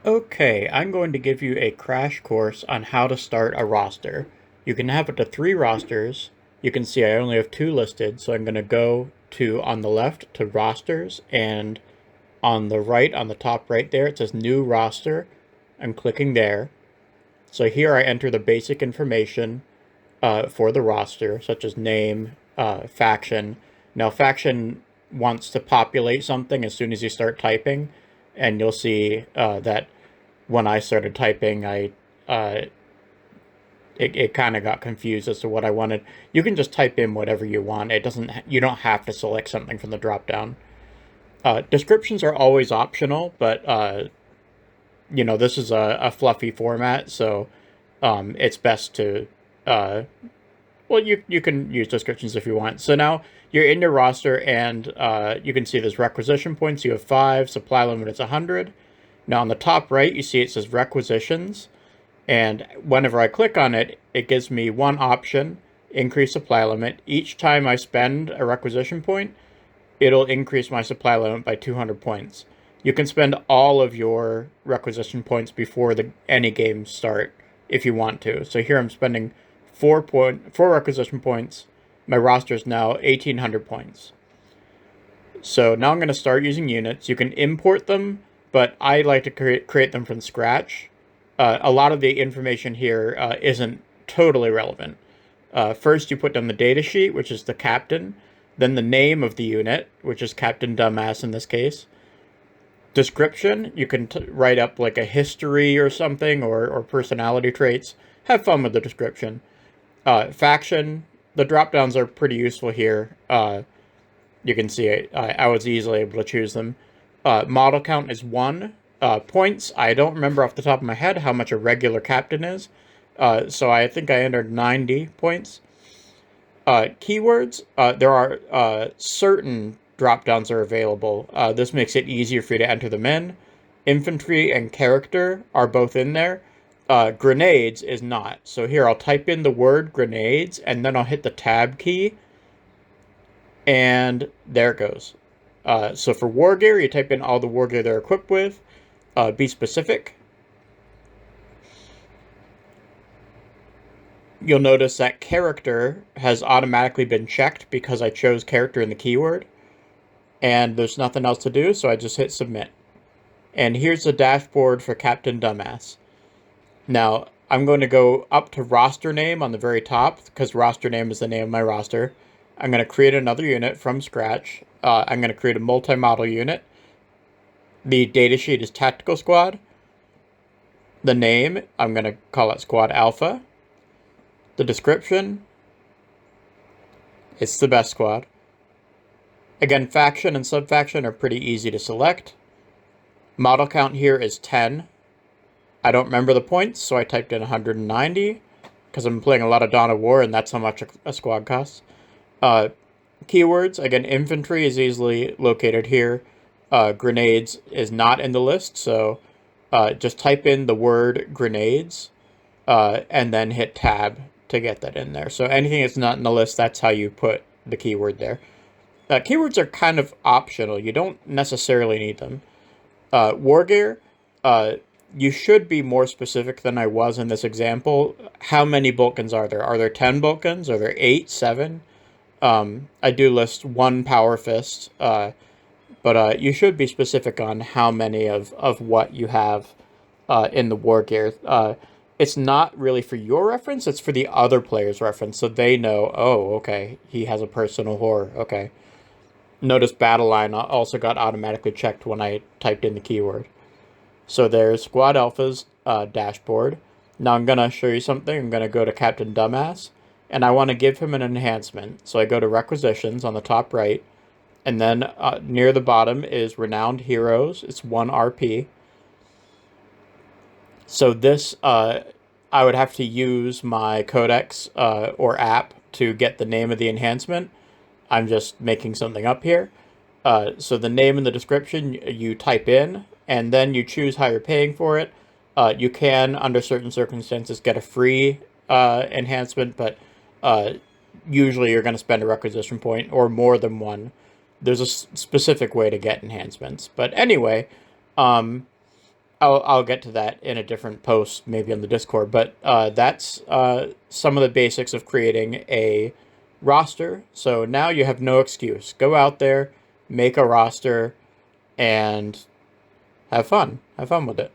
Okay, I'm going to give you a crash course on how to start a roster. You can have up to 3 rosters. You can see I only have 2 listed, so I'm going to go to, on the left, to rosters, and on the right, on the top right there, it says new roster. I'm clicking there. So here I enter the basic information for the roster, such as name, faction. Now, faction wants to populate something as soon as you start typing, and you'll see that when I started typing, uh, it kind of got confused as to what I wanted. You can just type in whatever you want. You don't have to select something from the drop down. Descriptions are always optional, but this is a fluffy format, so it's best to you can use descriptions if you want. So now you're in your roster, and you can see there's requisition points. You have 5. Supply limit is 100. Now on the top right, you see it says requisitions. And whenever I click on it, it gives me one option, increase supply limit. Each time I spend a requisition point, it'll increase my supply limit by 200 points. You can spend all of your requisition points before any games start if you want to. So here I'm spending 4 requisition points. My roster is now 1,800 points. So now I'm going to start using units. You can import them, but I like to create them from scratch. A lot of the information here isn't totally relevant. First, you put down the datasheet, which is the captain, then the name of the unit, which is Captain Dumbass in this case. Description, you can write up like a history or something, or personality traits. Have fun with the description. Faction, the drop downs are pretty useful here. You can see I was easily able to choose them. Model count is 1. Points, I don't remember off the top of my head how much a regular captain is. So I think I entered 90 points. Keywords, there are certain drop downs are available. This makes it easier for you to enter them in. Infantry and character are both in there. Grenades is not. So here I'll type in the word grenades, and then I'll hit the tab key, and there it goes. So for war gear, you type in all the war gear they're equipped with. Be specific. You'll notice that character has automatically been checked because I chose character in the keyword. And there's nothing else to do, so I just hit submit. And here's the dashboard for Captain Dumbass. Now, I'm going to go up to roster name on the very top, because roster name is the name of my roster. I'm going to create another unit from scratch. I'm going to create a multi-model unit. The datasheet is Tactical Squad. The name, I'm going to call it Squad Alpha. The description, it's the best squad. Again, faction and subfaction are pretty easy to select. Model count here is 10. I don't remember the points, so I typed in 190, because I'm playing a lot of Dawn of War, and that's how much a squad costs. Keywords, again, infantry is easily located here. Grenades is not in the list, so just type in the word grenades and then hit tab to get that in there. So anything that's not in the list, that's how you put the keyword there. Keywords are kind of optional. You don't necessarily need them. War gear, you should be more specific than I was in this example. How many Vulcans are there? Are there 10 Vulcans? Are there 8, 7? I do list 1 Power Fist, but you should be specific on how many of what you have in the war gear. It's not really for your reference, it's for the other player's reference, so they know, oh, okay, he has a personal horror, okay. Notice battle line also got automatically checked when I typed in the keyword. So there's Squad Alpha's dashboard. Now I'm going to show you something. I'm going to go to Captain Dumbass, and I want to give him an enhancement. So I go to Requisitions on the top right, and then near the bottom is Renowned Heroes. It's 1 RP. So this, I would have to use my codex or app to get the name of the enhancement. I'm just making something up here. So the name and the description you type in, and then you choose how you're paying for it. You can, under certain circumstances, get a free enhancement, but usually you're going to spend a requisition point or more than one. There's a specific way to get enhancements. But anyway, I'll get to that in a different post, maybe on the Discord. But that's some of the basics of creating a roster. So now you have no excuse. Go out there, make a roster, and have fun. Have fun with it.